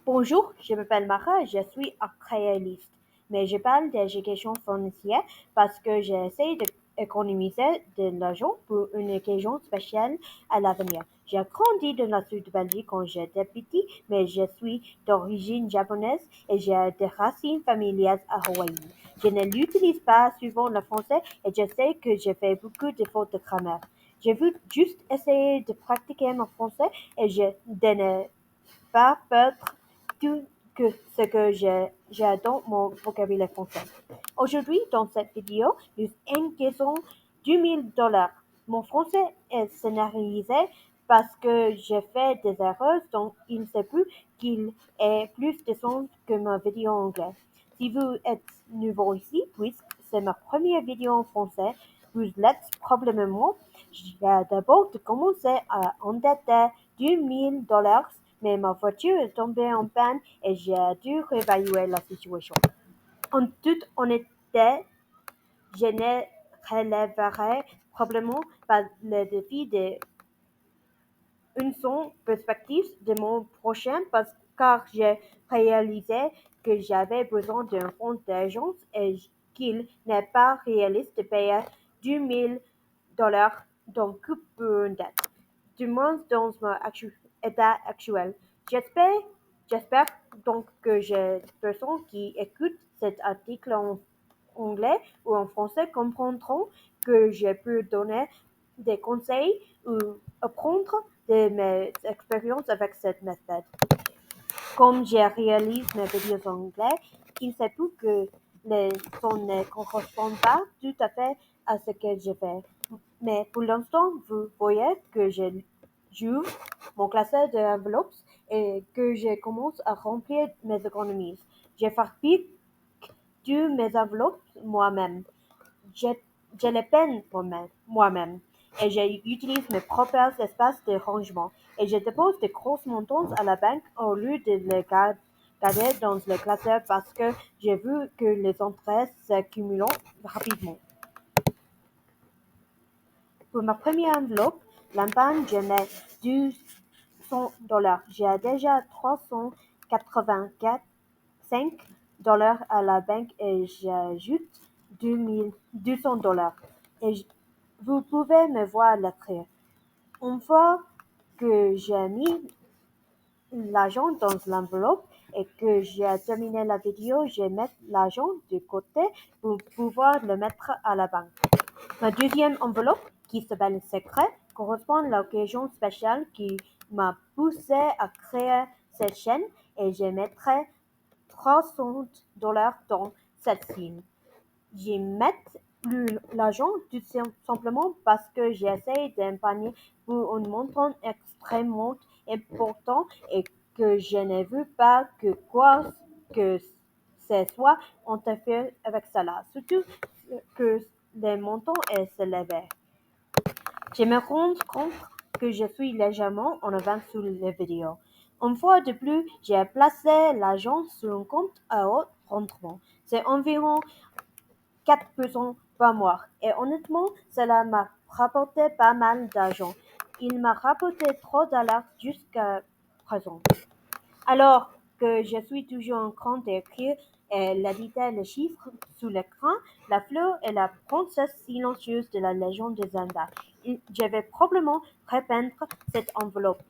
Bonjour, je m'appelle Mara, je suis actualiste, mais je parle d'éducation financière parce que j'essaie d'économiser de l'argent pour une occasion spéciale à l'avenir. J'ai grandi dans la sud de Belgique quand j'étais petit, mais je suis d'origine japonaise et j'ai des racines familiales à Hawaï. Je ne l'utilise pas souvent le français et je sais que je fais beaucoup de fautes de grammaire. J'ai voulu juste essayer de pratiquer mon français et je ne pas perdre tout ce que j'ai dans mon vocabulaire français. Aujourd'hui, dans cette vidéo, nous encaissons $2 000. Mon français est scénarisé parce que j'ai fait des erreurs, donc il ne sait plus qu'il ait plus de sens que ma vidéo en anglais. Si vous êtes nouveau ici, puisque c'est ma première vidéo en français, vous l'êtes probablement. J'ai d'abord de commencer à endetter $2 000, mais ma voiture est tombée en panne et j'ai dû réévaluer la situation. En toute honnêteté, je ne relèverai probablement pas le défi de une seule perspective de mon prochain car j'ai réalisé que j'avais besoin d'un fonds d'urgence et qu'il n'est pas réaliste de payer $2 000 d'un coup pour une dette, du moins dans mon état actuel. J'espère, j'espère donc que les personnes qui écoutent cet article en anglais ou en français comprendront que je peux donner des conseils ou apprendre de mes expériences avec cette méthode. Comme je réalise mes vidéos en anglais, il se peut que les sons ne correspondent pas tout à fait à ce que je fais. Mais pour l'instant, vous voyez que j'ouvre mon classeur d'enveloppes et que je commence à remplir mes économies. Je fabrique toutes mes enveloppes moi-même. Je, je les peins moi-même et j'utilise mes propres espaces de rangement et je dépose des grosses montants à la banque au lieu de les garder dans le classeur parce que j'ai vu que les entrées s'accumulent rapidement. Pour ma première enveloppe, l'épargne, je mets $200. J'ai déjà 384 $5 à la banque et j'ajoute $200. Et vous pouvez me voir l'écrire. Une fois que j'ai mis l'argent dans l'enveloppe et que j'ai terminé la vidéo, je mets l'argent de côté pour pouvoir le mettre à la banque. Ma deuxième enveloppe, qui s'appelle Secret, correspond à l'occasion spéciale qui m'a poussé à créer cette chaîne et je mettrai $300 dans cette signe. J'y mets plus l'argent tout simplement parce que j'essaie d'épargner pour un montant extrêmement important et que je ne veux pas que quoi que ce soit interfère avec cela, surtout que le montant est élevé. Je me rends compte que je suis légèrement en avance sur la vidéo. Une fois de plus, j'ai placé l'argent sur un compte à haut rendement. C'est environ 4% par mois. Et honnêtement, cela m'a rapporté pas mal d'argent. Il m'a rapporté $3 jusqu'à présent. Alors que je suis toujours en train d'écrire et d'éditer les chiffres sous l'écran, la fleur est la princesse silencieuse de la légende de Zelda. Je vais probablement repeindre cette enveloppe.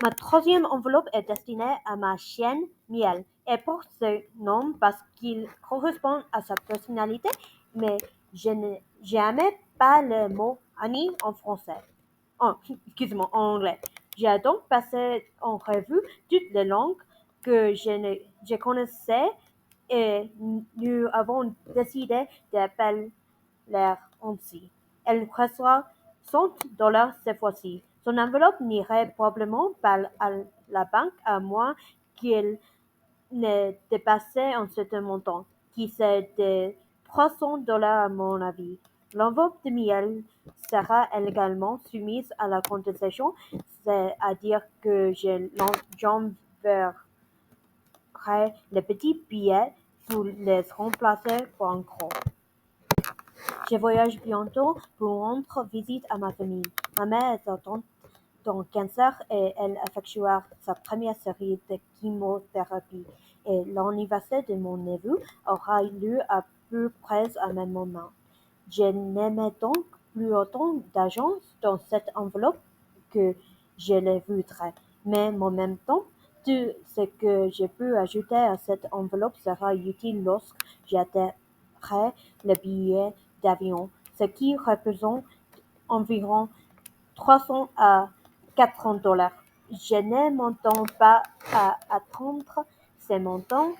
Ma troisième enveloppe est destinée à ma chienne Miel et porte ce nom parce qu'il correspond à sa personnalité, mais je n'ai jamais pas le mot Annie en français. Excuse-moi, en anglais. J'ai donc passé en revue toutes les langues que je connaissais et nous avons décidé d'appeler ainsi. Elle reçoit $100 cette fois-ci. Son enveloppe n'irait probablement pas à la banque à moins qu'elle ne dépassait un certain montant, qui c'est de $300 à mon avis. L'enveloppe de miel sera également soumise à la contestation, c'est-à-dire que j'enverrai les petits billets pour les remplacer par un gros. Je voyage bientôt pour rendre visite à ma famille. Ma mère est attente d'un cancer et elle effectuera sa première série de chimiothérapie. Et l'anniversaire de mon neveu aura lieu à peu près à même moment. Je n'aimais donc plus autant d'argent dans cette enveloppe que je le voudrais, mais en même temps, tout ce que je peux ajouter à cette enveloppe sera utile lorsque j'achèterai le billet d'avion, ce qui représente environ 300 à 400 $. Je ne m'entends pas à attendre ces montants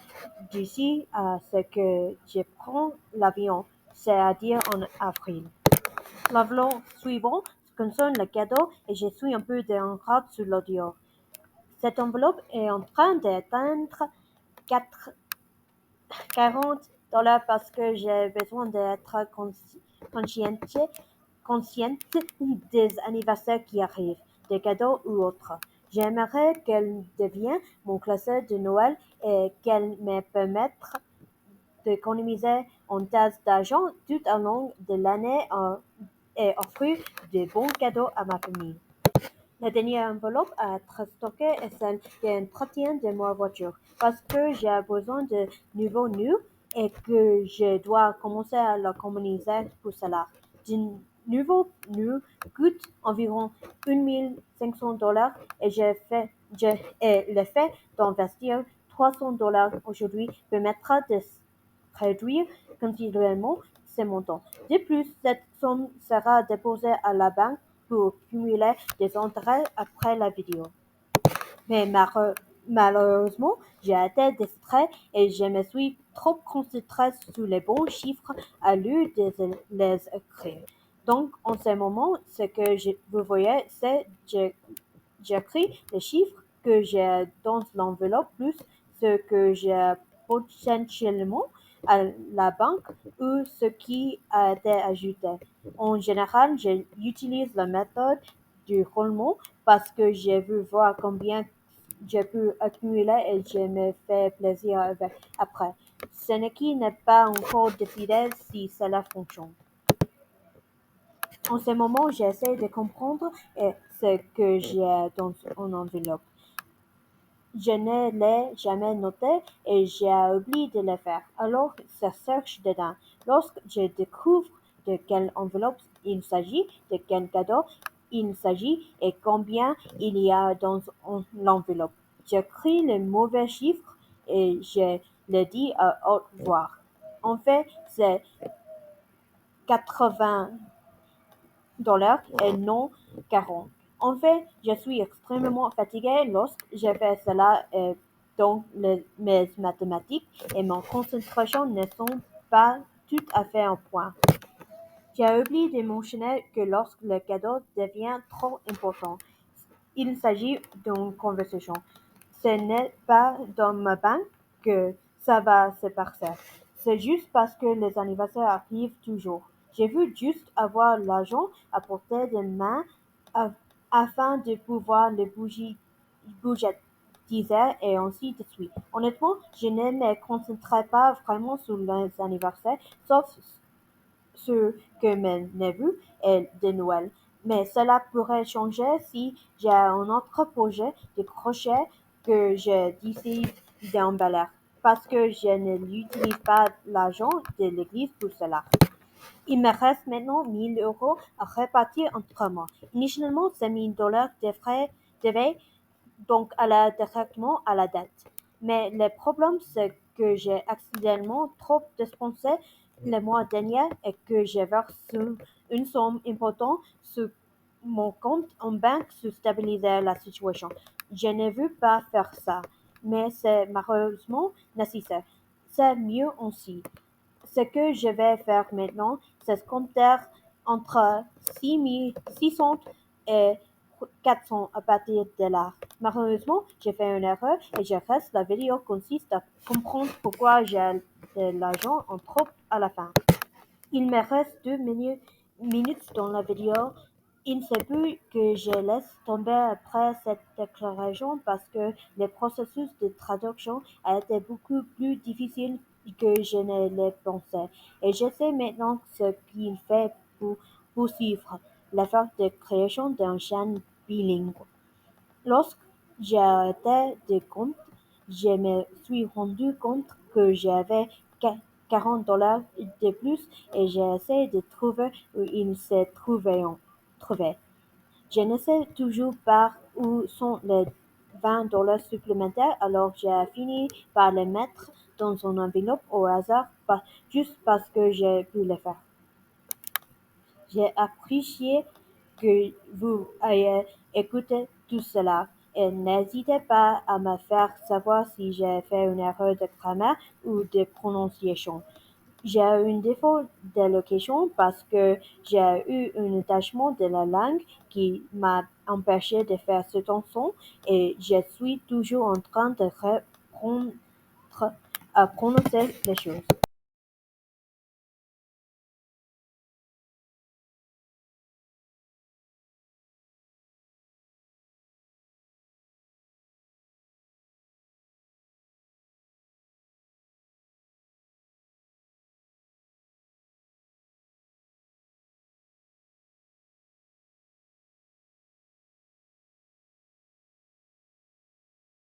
d'ici à ce que je prends l'avion, c'est-à-dire en avril. L'enveloppe suivante concerne le cadeau et je suis un peu en rate sur l'audio. Cette enveloppe est en train d'atteindre 40 $ parce que j'ai besoin d'être consciente des anniversaires qui arrivent, des cadeaux ou autres. J'aimerais qu'elle devienne mon classeur de Noël et qu'elle me permette d'économiser un tas d'argent tout au long de l'année et offrir de bons cadeaux à ma famille. La dernière enveloppe à être stockée est celle d'entretien de ma voiture, parce que j'ai besoin de nouveaux nœuds et que je dois commencer à l'économiser pour cela. Un nouveau nœud coûte environ 1 500 $ et le fait d'investir 300 $ aujourd'hui permettra de réduire considérablement ces montants. De plus, cette somme sera déposée à la banque pour cumuler des intérêts après la vidéo. Mais malheureusement, j'ai été distrait et je me suis trop concentré sur les bons chiffres à lieu de les écrire. Donc, en ce moment, ce que vous voyez, c'est que j'écris les chiffres que j'ai dans l'enveloppe plus ce que j'ai potentiellement à la banque ou ce qui a été ajouté. En général, j'utilise la méthode du roulement parce que je veux voir combien je peux accumuler et je me fais plaisir après. Ce n'est pas encore décidé si cela fonctionne. En ce moment, j'essaie de comprendre ce que j'ai dans une enveloppe. Je ne l'ai jamais noté et j'ai oublié de le faire. Alors, ça cherche dedans. Lorsque je découvre de quelle enveloppe il s'agit, de quel cadeau il s'agit et combien il y a dans l'enveloppe, j'écris le mauvais chiffre et je le dis à haute voix. En fait, c'est 80 $ et non 40. En fait, je suis extrêmement fatigué lorsque je fais cela et donc mes mathématiques et ma concentration ne sont pas tout à fait en point. J'ai oublié de mentionner que lorsque le cadeau devient trop important, il s'agit d'une conversation. Ce n'est pas dans ma banque que ça va se passer. C'est juste parce que les anniversaires arrivent toujours. Je veux juste avoir l'argent à portée de main afin de pouvoir le budgétiser et ainsi de suite. Honnêtement, je ne me concentrerai pas vraiment sur les anniversaires, sauf ce que mes neveux et de Noël. Mais cela pourrait changer si j'ai un autre projet de crochet que je décide d'emballer, parce que je n'utilise pas l'argent de l'église pour cela. Il me reste maintenant 1 000 € à répartir entre moi. Initialement, ces 1 000 $ devaient donc aller directement à la dette. Mais le problème, c'est que j'ai accidentellement trop dépensé le mois dernier et que j'ai versé une somme importante sur mon compte en banque pour stabiliser la situation. Je ne veux pas faire ça, mais c'est malheureusement nécessaire. C'est mieux ainsi. Ce que je vais faire maintenant, c'est compter entre 600 et 400 à partir de là. Malheureusement, j'ai fait une erreur et je reste. La vidéo consiste à comprendre pourquoi j'ai de l'argent en trop à la fin. Il me reste 2 minutes dans la vidéo. Il se peut que je laisse tomber après cette déclaration parce que le processus de traduction a été beaucoup plus difficile que je ne l'ai pensé. Et je sais maintenant ce qu'il fait pour poursuivre l'effort de création d'une chaîne bilingue. Lorsque j'ai arrêté de compte, je me suis rendu compte que j'avais 40 $ de plus et j'ai essayé de trouver où ils se trouvaient. Je ne sais toujours pas où sont les 20 $ supplémentaires, alors j'ai fini par les mettre dans une enveloppe au hasard, juste parce que j'ai pu le faire. J'ai apprécié que vous ayez écouté tout cela et n'hésitez pas à me faire savoir si j'ai fait une erreur de grammaire ou de prononciation. J'ai eu un défaut d'élocution parce que j'ai eu un attachement de la langue qui m'a empêché de faire ce son et je suis toujours en train de reprendre à prononcer les choses.